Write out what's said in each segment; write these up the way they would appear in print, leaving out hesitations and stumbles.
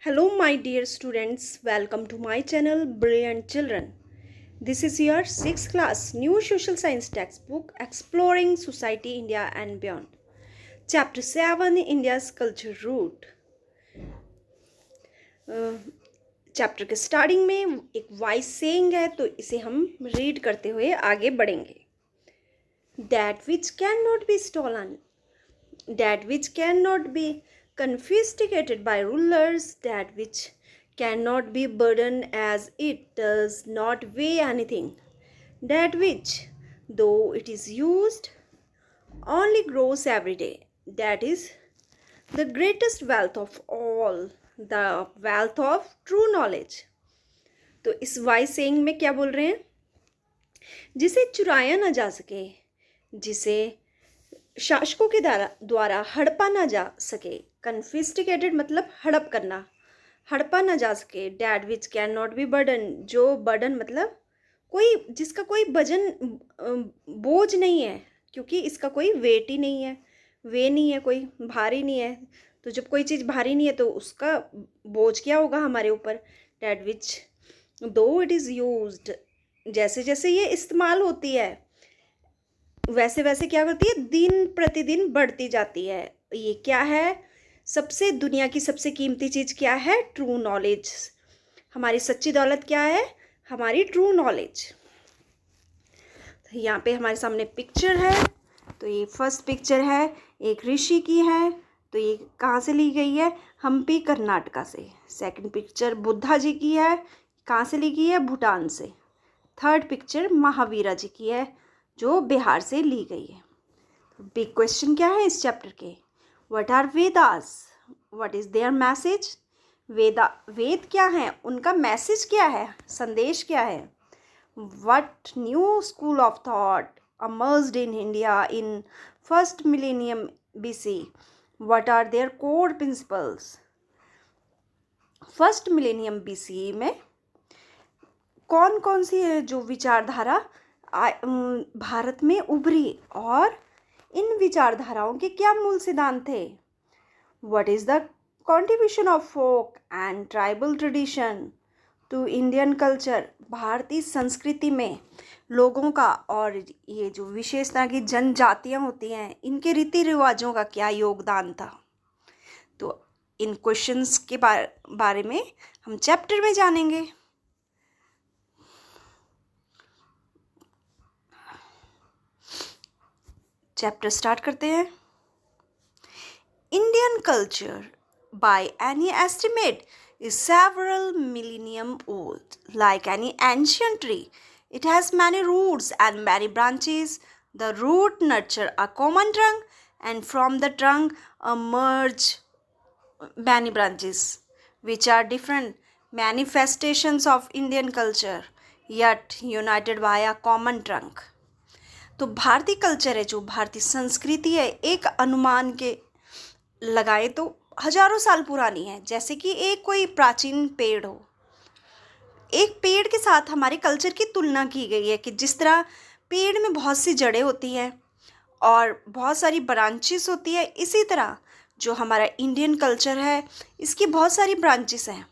Hello, my dear students. Welcome to my channel, Brilliant Children. This is your 6th class new social science textbook exploring society, India and beyond. Chapter 7 India's Culture Root. Chapter के starting में एक vice saying है तो इसे हम read करते हुए आगे बढ़ेंगे. That which cannot be stolen, that which cannot be confiscated by rulers, that which cannot be burdened as it does not weigh anything, that which, though it is used, only grows every day, that is the greatest wealth of all, the wealth of true knowledge. तो इस vice saying में क्या बोल रहे हैं? जिसे चुराया ना जा सके, जिसे शासकों के द्वारा हड़पा ना जा सके. कन्फिस्टिकेटेड मतलब हड़प करना, हड़पा ना जा सके. That which can not be burden, जो बर्डन मतलब कोई जिसका कोई वजन बोझ नहीं है, क्योंकि इसका कोई वेट ही नहीं है, वे नहीं है, कोई भारी नहीं है. तो जब कोई चीज़ भारी नहीं है तो उसका बोझ क्या होगा हमारे ऊपर. डैट विच दो इट इज़ यूज्ड, जैसे जैसे ये इस्तेमाल होती है वैसे वैसे क्या करती है, दिन प्रतिदिन बढ़ती जाती है. ये क्या है? सबसे दुनिया की सबसे कीमती चीज़ क्या है? True knowledge. हमारी सच्ची दौलत क्या है? हमारी ट्रू नॉलेज. यहाँ पे हमारे सामने पिक्चर है. तो ये फर्स्ट पिक्चर है, एक ऋषि की है. तो ये कहाँ से ली गई है? हम्पी कर्नाटका से. सेकंड पिक्चर बुद्धा जी की है, कहाँ से ली गई है? भूटान से. थर्ड पिक्चर महावीरा जी की है, जो बिहार से ली गई है. बिग क्वेश्चन क्या है इस चैप्टर के? What are Vedas, what is their message. Veda क्या है, उनका मैसेज क्या है, संदेश क्या है. What new school of thought emerged in India in first millennium BC. What are their core principles? First millennium BC में कौन कौन सी है जो विचारधारा भारत में उभरी और इन विचारधाराओं के क्या मूल सिद्धांत थे. What is the contribution of folk and tribal tradition to Indian culture. भारतीय संस्कृति में लोगों का और ये जो विशेषता की जनजातियाँ होती हैं, इनके रीति रिवाजों का क्या योगदान था. तो इन क्वेश्चंस के बारे में हम चैप्टर में जानेंगे. चैप्टर स्टार्ट करते हैं. Indian culture by any estimate is several millennium old. Like any ancient tree, it has many roots and many branches. The root nurture a common trunk, and from the trunk emerge many branches, which are different manifestations of Indian culture, yet united by a common trunk. तो भारतीय culture है, जो भारतीय संस्कृति है, एक अनुमान के लगाए तो हजारों साल पुरानी है. जैसे कि एक कोई प्राचीन पेड़ हो, एक पेड़ के साथ हमारे कल्चर की तुलना की गई है कि जिस तरह पेड़ में बहुत सी जड़ें होती हैं और बहुत सारी ब्रांचेस होती है, इसी तरह जो हमारा इंडियन कल्चर है, इसकी बहुत सारी ब्रांचेस हैं.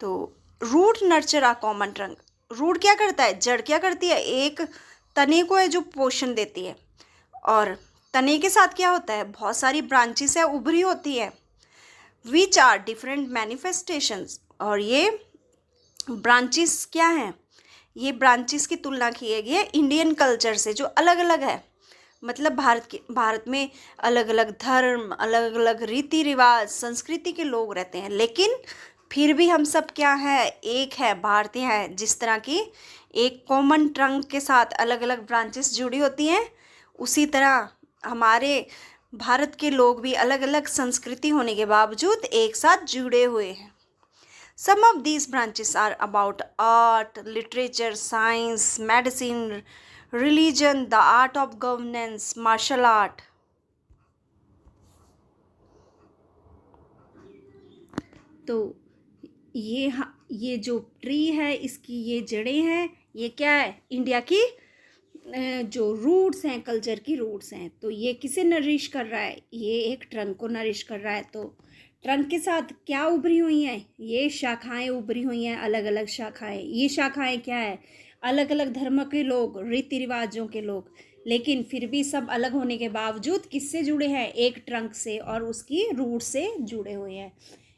तो रूट नर्चर आ कॉमन ट्रंक. रूट क्या करता है, जड़ क्या करती है, एक तने को है जो पोषण देती है, और तने के साथ क्या होता है, बहुत सारी ब्रांचेस है, उभरी होती है. Which are different manifestations. और ये ब्रांचेस क्या हैं, ये ब्रांचेस की तुलना की गई है इंडियन कल्चर से, जो अलग अलग है. मतलब भारत में अलग अलग धर्म, अलग अलग रीति रिवाज, संस्कृति के लोग रहते हैं, लेकिन फिर भी हम सब क्या है, एक है, भारतीय है. जिस तरह की एक कॉमन ट्रंक के साथ अलग अलग ब्रांचेस जुड़ी होती हैं, उसी तरह हमारे भारत के लोग भी अलग अलग संस्कृति होने के बावजूद एक साथ जुड़े हुए हैं. Some of these branches are about art, literature, science, medicine, religion, the art of governance, martial art. तो ये जो ट्री है, इसकी ये जड़ें हैं, ये क्या है, इंडिया की जो रूट्स हैं, कल्चर की रूट्स हैं, तो ये किसे नरिश कर रहा है? ये एक ट्रंक को नरिश कर रहा है। तो ट्रंक के साथ क्या उभरी हुई हैं? ये शाखाएं उभरी हुई हैं, अलग अलग शाखाएं। ये शाखाएं क्या है? अलग अलग धर्म के लोग, रीति रिवाजों के लोग, लेकिन फिर भी सब अलग होने के बावजूद किससे जुड़े हैं? एक ट्रंक से और उसकी रूट से जुड़े हुए हैं।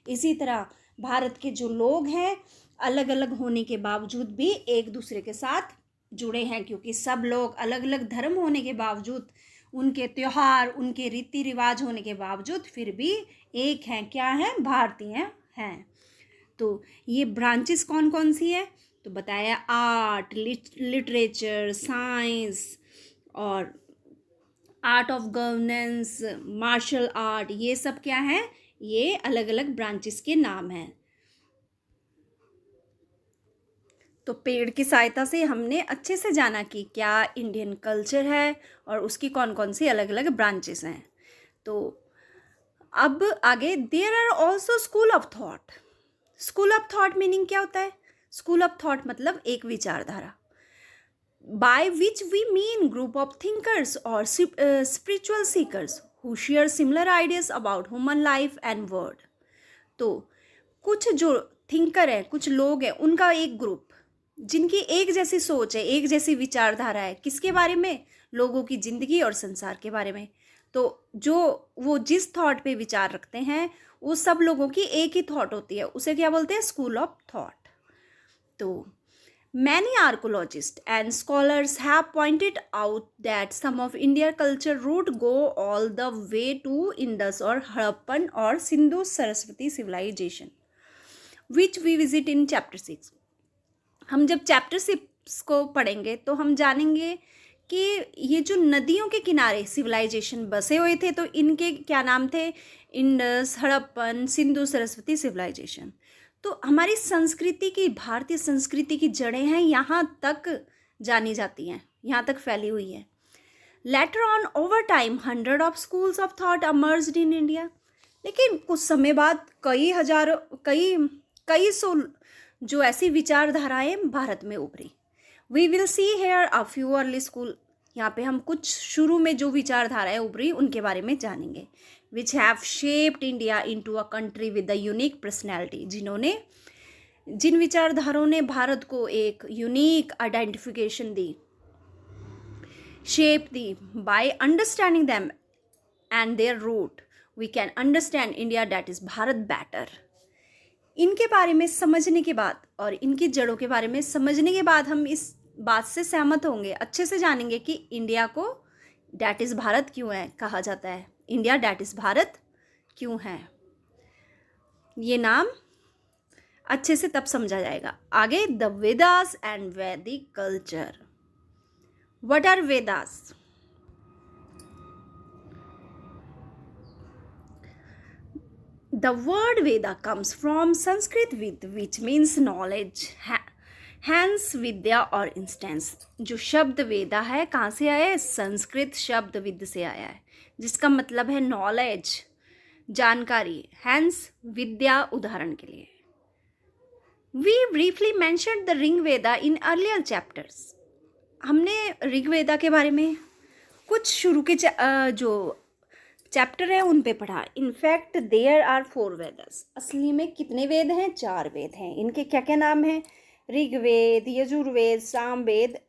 इसी तरह भारत के जो लोग हैं, अलग अलग होने के बावजूद भी एक दूसरे के साथ जुड़े हैं, क्योंकि सब लोग अलग अलग धर्म होने के बावजूद, उनके त्योहार, उनके रीति रिवाज होने के बावजूद फिर भी एक हैं। क्या हैं? भारतीय हैं। तो ये ब्रांचेस कौन कौन सी है? तो बताया, आर्ट, लिटरेचर, साइंस और art of governance, martial art, ये सब क्या है? ये अलग अलग ब्रांचेस के नाम हैं। तो पेड़ की सहायता से हमने अच्छे से जाना कि क्या इंडियन कल्चर है और उसकी कौन कौन सी अलग अलग ब्रांचेस हैं। तो अब आगे, there are also school of thought. School of thought meaning क्या होता है? स्कूल ऑफ थॉट मतलब एक विचारधारा। By which we mean group of thinkers और spiritual seekers who share similar ideas about human life and world. तो कुछ जो थिंकर हैं, कुछ लोग हैं, उनका एक ग्रुप जिनकी एक जैसी सोच है, एक जैसी विचारधारा है। किसके बारे में? लोगों की ज़िंदगी और संसार के बारे में। तो जो वो जिस थॉट पे विचार रखते हैं, वो सब लोगों की एक ही थॉट होती है, उसे क्या बोलते हैं? School of thought. तो many archaeologists and scholars have pointed out that some of India's culture root go all the way to Indus or Harappan or Sindhu Saraswati civilization, which we visit in chapter 6. हम जब chapter 6 को पढ़ेंगे तो हम जानेंगे कि ये जो नदियों के किनारे सिविलाइजेशन बसे हुए थे, तो इनके क्या नाम थे? Indus, Harappan, Sindhu Saraswati civilisation. तो हमारी संस्कृति की, भारतीय संस्कृति की जड़ें हैं यहाँ तक जानी जाती हैं, यहाँ तक फैली हुई है। Later on over time 100 of schools of thought emerged in India. लेकिन कुछ समय बाद कई सौ जो ऐसी विचारधाराएं भारत में उभरी। We will see here a few early school. यहाँ पे हम कुछ शुरू में जो विचारधाराएं उभरी उनके बारे में जानेंगे। Which have shaped India into a country with a unique personality. जिन विचारधाराओं ने भारत को एक यूनिक आइडेंटिफिकेशन दी, शेप दी। By understanding them and their root we can understand India that is Bharat better. इनके बारे में समझने के बाद और इनकी जड़ों के बारे में समझने के बाद हम इस बात से सहमत होंगे, अच्छे से जानेंगे कि इंडिया को डैट इज़ भारत क्यों है कहा जाता है। इंडिया डैट इज़ भारत क्यों है, ये नाम अच्छे से तब समझा जाएगा। आगे, the Vedas and Vedic culture. What are Vedas? The word Veda comes from Sanskrit Vid, which means knowledge, hence Vidya or instance। जो शब्द वेदा है कहाँ से आया है? संस्कृत शब्द विद से आया है, जिसका मतलब है नॉलेज, जानकारी, hence विद्या उदाहरण के लिए। We briefly mentioned the Rig Veda in earlier chapters। हमने ऋग्वेदा के बारे में कुछ शुरू के जो चैप्टर है उन पे पढ़ा। In fact there are 4 Vedas. असली में कितने वेद हैं? 4 वेद हैं। इनके क्या क्या नाम हैं? ऋग्वेद, यजुर्वेद, सामवेद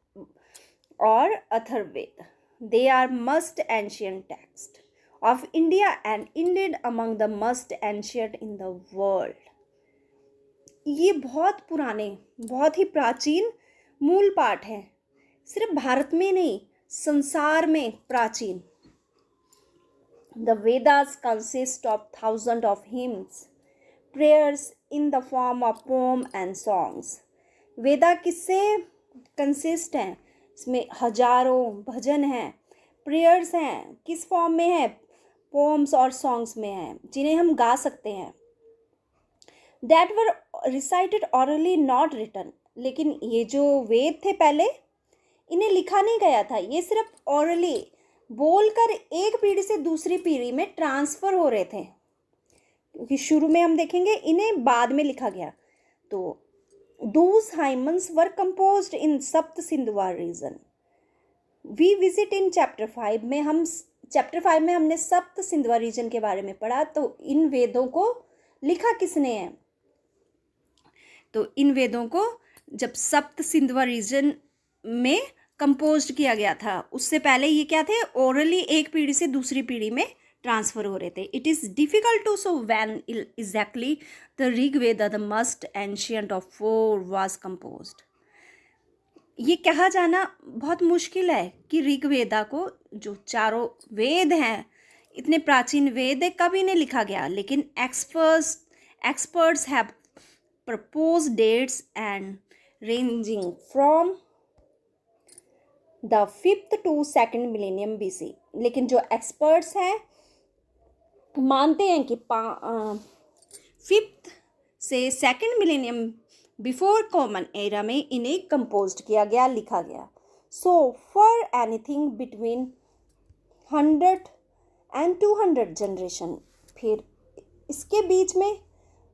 और Atharvaveda. They are most ancient text of India and indeed among the most ancient in the world. ये बहुत पुराने, बहुत ही प्राचीन मूल पाठ हैं, सिर्फ भारत में नहीं, संसार में प्राचीन। The Vedas consist of thousands of hymns, prayers in the form of poem and songs। वेदा किससे कंसिस्ट हैं? इसमें हजारों भजन हैं, प्रेयर्स हैं, किस फॉर्म में है? पोम्स और सॉन्ग्स में हैं, जिन्हें हम गा सकते हैं। That were recited orally not written। लेकिन ये जो वेद थे पहले, इन्हें लिखा नहीं गया था, ये सिर्फ orally बोलकर एक पीढ़ी से दूसरी पीढ़ी में ट्रांसफ़र हो रहे थे, क्योंकि शुरू में हम देखेंगे इन्हें बाद में लिखा गया। तो those hymns were composed in Sapta सिंधुवार region. We visit in chapter 5 में हमने सप्त सिंधवा रीजन के बारे में पढ़ा। तो इन वेदों को लिखा किसने है? तो इन वेदों को जब सप्त सिंधवा रीजन में कंपोज्ड किया गया था, उससे पहले ये क्या थे? ओरली एक पीढ़ी से दूसरी पीढ़ी में ट्रांसफर हो रहे थे। It is difficult to say when exactly the Rig Veda the most ancient of 4 was composed. ये कहा जाना बहुत मुश्किल है कि ऋग्वेदा को, जो चारों वेद हैं, इतने प्राचीन वेद है, कब इन्हें लिखा गया। लेकिन experts have proposed dates and ranging from the 5th to 2nd millennium BC। लेकिन जो एक्सपर्ट्स हैं मानते हैं कि 5th से 2nd millennium before common era में इन्हें कंपोज्ड किया गया, लिखा गया। So for anything between 100 and 200 generation, फिर इसके बीच में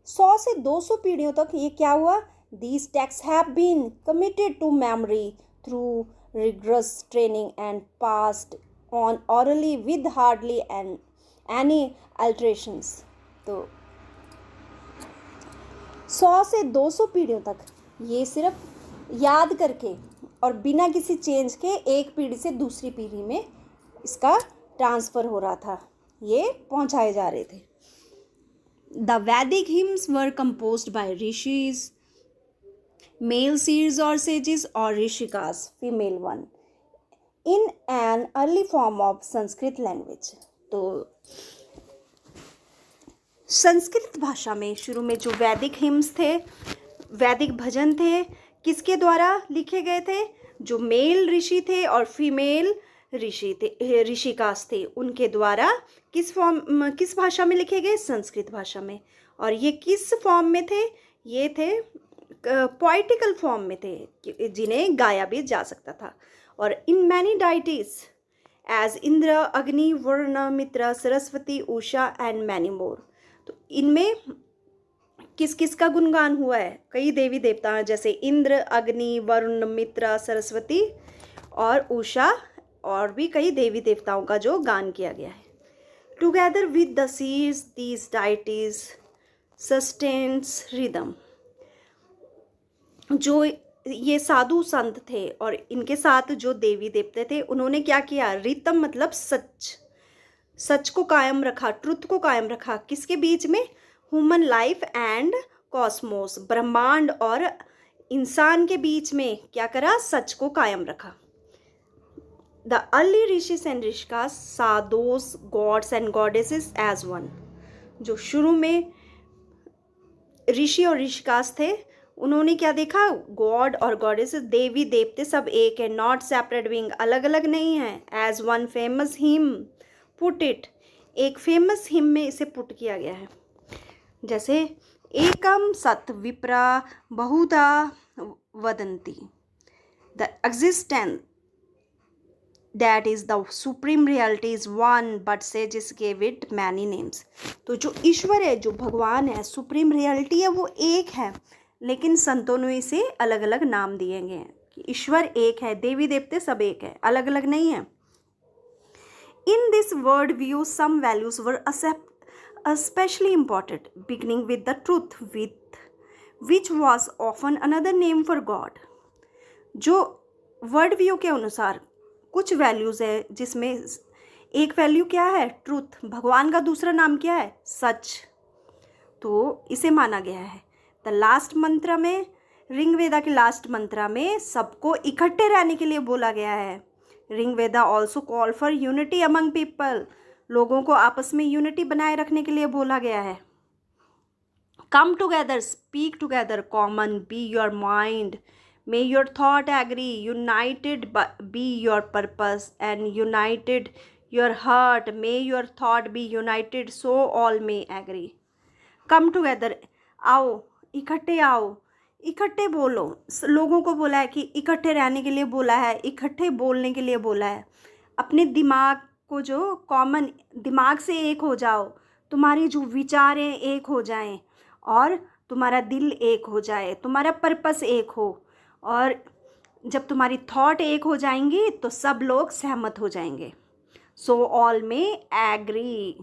100 से 200 पीढ़ियों तक ये क्या हुआ? These text have been committed to memory through rigorous training and passed on orally with hardly any alterations। तो 100 से 200 पीढ़ियों तक ये सिर्फ याद करके और बिना किसी चेंज के एक पीढ़ी से दूसरी पीढ़ी में इसका ट्रांसफ़र हो रहा था, ये पहुंचाए जा रहे थे। द वैदिक hymns were composed bye rishis, male seers or sages, or rishikas, female one, in an early form of Sanskrit language। तो संस्कृत भाषा में शुरू में जो वैदिक हिम्स थे, वैदिक भजन थे, किसके द्वारा लिखे गए थे? जो मेल ऋषि थे और फीमेल ऋषि थे, ऋषिकास थे, उनके द्वारा किस भाषा में लिखे गए? संस्कृत भाषा में। और ये किस फॉर्म में थे? ये थे पोइटिकल फॉर्म में थे, जिन्हें गाया भी जा सकता था। और in many deities as Indra, Agni, Varuna, Mitra, Saraswati, Usha and many more. तो इनमें किस किस का गुणगान हुआ है? कई देवी देवता जैसे इंद्र, अग्नि, वरुण, मित्र, सरस्वती और उषा, और भी कई देवी देवताओं का जो गान किया गया है। टुगेदर विद द सीज दीज डाइटीज सस्टेन्स रिदम। जो ये साधु संत थे और इनके साथ जो देवी देवते थे, उन्होंने क्या किया? रितम मतलब सच को कायम रखा, ट्रुथ को कायम रखा। किसके बीच में? ह्यूमन लाइफ एंड कॉस्मोस, ब्रह्मांड और इंसान के बीच में क्या करा? सच को कायम रखा। The early rishis and rishikas saw those gods and goddesses as one. जो शुरू में ऋषि और ऋषिकास थे, उन्होंने क्या देखा? गॉड और गॉडेसेस, देवी देवते सब एक है, नॉट सेपरेट बीइंग, अलग अलग नहीं है। As one famous hymn put it, एक फेमस हिम में इसे पुट किया गया है। जैसे एकम सत विप्रा बहुधा वदंती, the existence that is the supreme reality is one but sages give it many names. तो जो ईश्वर है, जो भगवान है, सुप्रीम रियलिटी है, वो एक है, लेकिन संतों ने इसे अलग अलग नाम दिए गए हैं कि ईश्वर एक है, देवी देवते सब एक है, अलग अलग नहीं है। In this world view some values were especially important, beginning with the truth, which was often another name for God। जो वर्ड व्यू के अनुसार कुछ वैल्यूज है, जिसमें एक वैल्यू क्या है? ट्रूथ। भगवान का दूसरा नाम क्या है? सच। तो इसे माना गया है। द लास्ट मंत्र में, ऋग्वेदा के लास्ट मंत्र में सबको इकट्ठे रहने के लिए बोला गया है। Rigveda also call for unity among people, लोगों को आपस में यूनिटी बनाए रखने के लिए बोला गया है। Come together, speak together, common, be your mind, may your thought agree, united be your purpose and united your heart, may your thought be united so all may agree. Come together, आओ, इकट्ठे आओ, इकट्ठे बोलो। लोगों को बोला है कि इकट्ठे रहने के लिए बोला है, इकट्ठे बोलने के लिए बोला है। अपने दिमाग को, जो कॉमन दिमाग से एक हो जाओ, तुम्हारे जो विचार हैं एक हो जाएं, और तुम्हारा दिल एक हो जाए, तुम्हारा पर्पस एक हो, और जब तुम्हारी थॉट एक हो जाएंगी तो सब लोग सहमत हो जाएंगे. सो ऑल में एग्री.